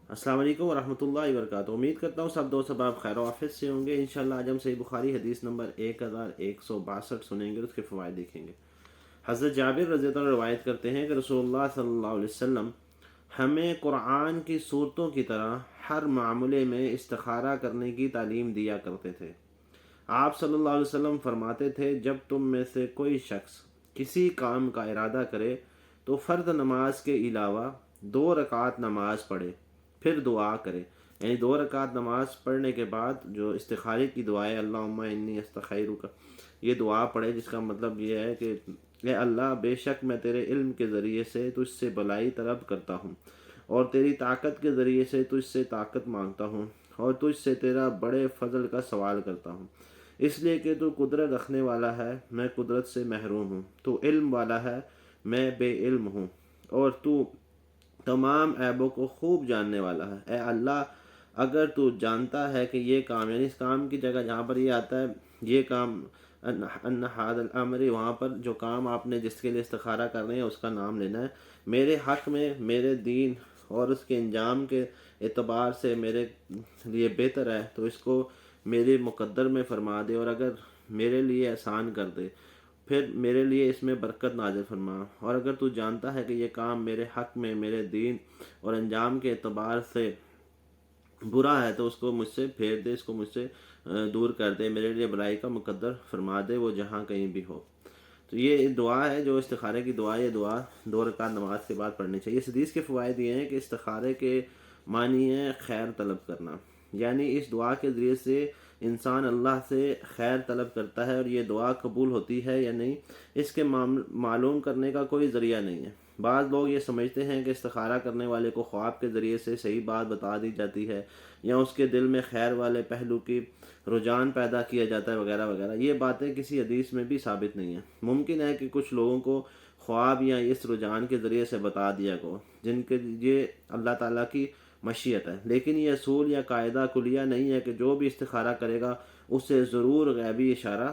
السلام علیکم ورحمۃ اللہ وبرکاتہ۔ امید کرتا ہوں سب دوست احباب خیر و عافیت سے ہوں گے۔ انشاءاللہ آج ہم صحیح بخاری حدیث نمبر 1162 سنیں گے اور اس کے فوائد دیکھیں گے۔ حضرت جابر رضی اللہ عنہ روایت کرتے ہیں کہ رسول اللہ صلی اللہ علیہ وسلم ہمیں قرآن کی صورتوں کی طرح ہر معاملے میں استخارہ کرنے کی تعلیم دیا کرتے تھے۔ آپ صلی اللہ علیہ وسلم فرماتے تھے، جب تم میں سے کوئی شخص کسی کام کا ارادہ کرے تو فرض نماز کے علاوہ 2 رکعت نماز پڑھے، پھر دعا کرے۔ یعنی 2 رکعت نماز پڑھنے کے بعد جو استخارے کی دعا ہے، اللہم انی استخیرک، یہ دعا پڑھے، جس کا مطلب یہ ہے کہ اے اللہ، بے شک میں تیرے علم کے ذریعے سے تجھ سے بلائی طلب کرتا ہوں، اور تیری طاقت کے ذریعے سے تجھ سے طاقت مانگتا ہوں، اور تجھ سے تیرا بڑے فضل کا سوال کرتا ہوں، اس لیے کہ تو قدرت رکھنے والا ہے، میں قدرت سے محروم ہوں، تو علم والا ہے، میں بے علم ہوں، اور تو تمام عیبوں کو خوب جاننے والا ہے۔ اے اللہ، اگر تو جانتا ہے کہ یہ کام، یعنی اس کام کی جگہ جہاں پر یہ آتا ہے یہ کام، ان ھذا الامر، وہاں پر جو کام آپ نے جس کے لیے استخارہ کر رہے ہیں اس کا نام لینا ہے، میرے حق میں، میرے دین اور اس کے انجام کے اعتبار سے میرے لیے بہتر ہے، تو اس کو میرے مقدر میں فرما دے، اور اگر میرے لیے آسان کر دے، پھر میرے لیے اس میں برکت نازل فرما، اور اگر تو جانتا ہے کہ یہ کام میرے حق میں، میرے دین اور انجام کے اعتبار سے برا ہے، تو اس کو مجھ سے پھیر دے، اس کو مجھ سے دور کر دے، میرے لیے بلائی کا مقدر فرما دے، وہ جہاں کہیں بھی ہو۔ تو یہ دعا ہے جو استخارے کی دعا، یہ دعا 2 رکعت نماز کے بعد پڑھنی چاہیے۔ اس حدیث کے فوائد یہ ہیں کہ استخارے کے معنی ہے خیر طلب کرنا، یعنی اس دعا کے ذریعے سے انسان اللہ سے خیر طلب کرتا ہے، اور یہ دعا قبول ہوتی ہے یا نہیں اس کے معلوم کرنے کا کوئی ذریعہ نہیں ہے۔ بعض لوگ یہ سمجھتے ہیں کہ استخارہ کرنے والے کو خواب کے ذریعے سے صحیح بات بتا دی جاتی ہے، یا اس کے دل میں خیر والے پہلو کی رجحان پیدا کیا جاتا ہے، وغیرہ وغیرہ۔ یہ باتیں کسی حدیث میں بھی ثابت نہیں ہیں۔ ممکن ہے کہ کچھ لوگوں کو خواب یا اس رجحان کے ذریعے سے بتا دیا گو، جن کے یہ اللہ تعالیٰ کی مشیت ہے، لیکن یہ اصول یا قاعدہ کلیہ نہیں ہے کہ جو بھی استخارہ کرے گا اس سے ضرور غیبی اشارہ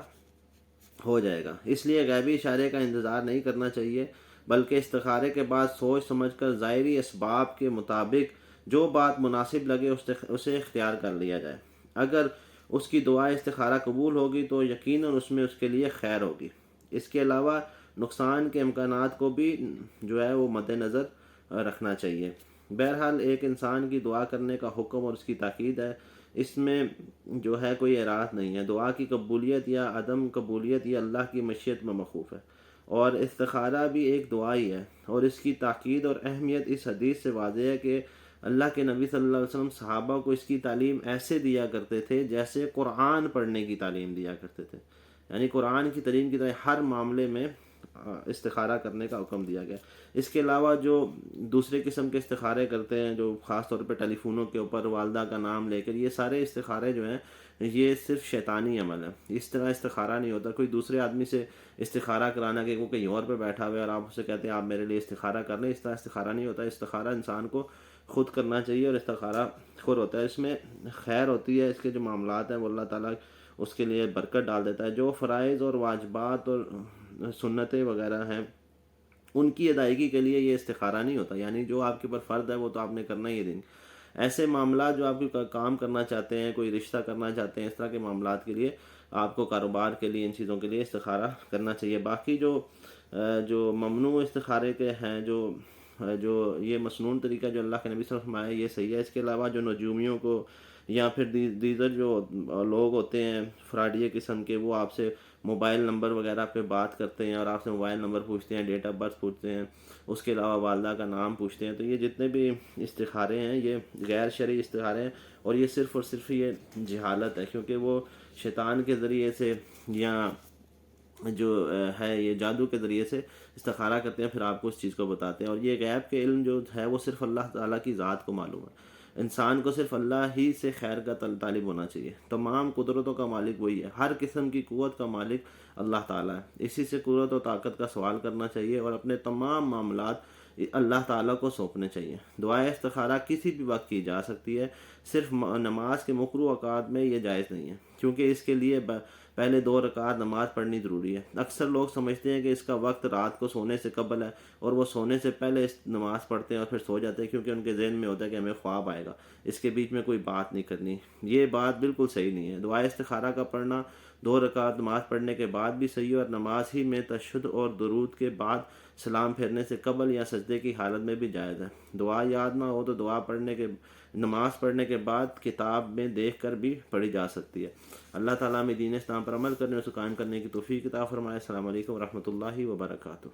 ہو جائے گا۔ اس لیے غیبی اشارے کا انتظار نہیں کرنا چاہیے، بلکہ استخارے کے بعد سوچ سمجھ کر ظاہری اسباب کے مطابق جو بات مناسب لگے اسے اختیار کر لیا جائے۔ اگر اس کی دعا استخارہ قبول ہوگی تو یقیناً اس میں اس کے لیے خیر ہوگی۔ اس کے علاوہ نقصان کے امکانات کو بھی جو ہے وہ مد نظر رکھنا چاہیے۔ بہرحال ایک انسان کی دعا کرنے کا حکم اور اس کی تاکید ہے، اس میں جو ہے کوئی اعراض نہیں ہے۔ دعا کی قبولیت یا عدم قبولیت یہ اللہ کی مشیت میں موقوف ہے، اور استخارہ بھی ایک دعا ہی ہے، اور اس کی تاکید اور اہمیت اس حدیث سے واضح ہے کہ اللہ کے نبی صلی اللہ علیہ وسلم صحابہ کو اس کی تعلیم ایسے دیا کرتے تھے جیسے قرآن پڑھنے کی تعلیم دیا کرتے تھے، یعنی قرآن کی تعلیم کی طرح ہر معاملے میں استخارہ کرنے کا حکم دیا گیا۔ اس کے علاوہ جو دوسرے قسم کے استخارے کرتے ہیں، جو خاص طور پہ ٹیلی فونوں کے اوپر والدہ کا نام لے کر، یہ سارے استخارے جو ہیں یہ صرف شیطانی عمل ہے۔ اس طرح استخارہ نہیں ہوتا۔ کوئی دوسرے آدمی سے استخارہ کرانا کہ وہ کہیں اور پہ بیٹھا ہوا ہے اور آپ اسے کہتے ہیں آپ میرے لیے استخارہ کر لیں، اس طرح استخارہ نہیں ہوتا۔ استخارہ انسان کو خود کرنا چاہیے، اور استخارہ خود ہوتا ہے، اس میں خیر ہوتی ہے، اس کے جو معاملات ہیں وہ اللہ تعالیٰ اس کے لیے برکت ڈال دیتا ہے۔ جو فرائض اور واجبات اور سنتیں وغیرہ ہیں ان کی ادائیگی کے لیے یہ استخارہ نہیں ہوتا، یعنی جو آپ کے اوپر فرض ہے وہ تو آپ نے کرنا ہی دیں۔ ایسے معاملات جو آپ کو کام کرنا چاہتے ہیں، کوئی رشتہ کرنا چاہتے ہیں، اس طرح کے معاملات کے لیے آپ کو کاروبار کے لیے ان چیزوں کے لیے استخارہ کرنا چاہیے۔ باقی جو ممنوع استخارے کے ہیں، جو یہ مسنون طریقہ جو اللہ کے نبی صلی اللہ علیہ وسلم آیا، یہ صحیح ہے۔ اس کے علاوہ جو نجومیوں کو یا پھر دیگر جو لوگ ہوتے ہیں فراڈیے قسم کے، وہ آپ سے موبائل نمبر وغیرہ پہ بات کرتے ہیں اور آپ سے موبائل نمبر پوچھتے ہیں، ڈیٹ آف برتھ پوچھتے ہیں، اس کے علاوہ والدہ کا نام پوچھتے ہیں، تو یہ جتنے بھی استخارے ہیں یہ غیر شرعی استخارے ہیں، اور یہ صرف اور صرف یہ جہالت ہے، کیونکہ وہ شیطان کے ذریعے سے یا جو ہے یہ جادو کے ذریعے سے استخارہ کرتے ہیں، پھر آپ کو اس چیز کو بتاتے ہیں، اور یہ غیب کے علم جو ہے وہ صرف اللہ تعالیٰ کی ذات کو معلوم ہے۔ انسان کو صرف اللہ ہی سے خیر کا طالب ہونا چاہیے۔ تمام قدرتوں کا مالک وہی ہے، ہر قسم کی قوت کا مالک اللہ تعالیٰ ہے، اسی سے قدرت و طاقت کا سوال کرنا چاہیے، اور اپنے تمام معاملات اللہ تعالیٰ کو سونپنے چاہیے۔ دعائے استخارہ کسی بھی وقت کی جا سکتی ہے، صرف نماز کے مکروہ اوقات میں یہ جائز نہیں ہے، کیونکہ اس کے لیے پہلے 2 رکعت نماز پڑھنی ضروری ہے۔ اکثر لوگ سمجھتے ہیں کہ اس کا وقت رات کو سونے سے قبل ہے اور وہ سونے سے پہلے اس نماز پڑھتے ہیں اور پھر سو جاتے ہیں، کیونکہ ان کے ذہن میں ہوتا ہے کہ ہمیں خواب آئے گا، اس کے بیچ میں کوئی بات نہیں کرنی۔ یہ بات بالکل صحیح نہیں ہے۔ دعائے استخارہ کا پڑھنا 2 رکعت نماز پڑھنے کے بعد بھی صحیح ہے، اور نماز ہی میں تشہد اور درود کے بعد سلام پھیرنے سے قبل یا سجدے کی حالت میں بھی جائز ہے۔ دعا یاد نہ ہو تو نماز پڑھنے کے بعد کتاب میں دیکھ کر بھی پڑھی جا سکتی ہے۔ اللہ تعالیٰ میں دین اسلام پر عمل کرنے اور اسے قائم کرنے کی توفیق عطا فرمائے۔ السلام علیکم ورحمۃ اللہ وبرکاتہ۔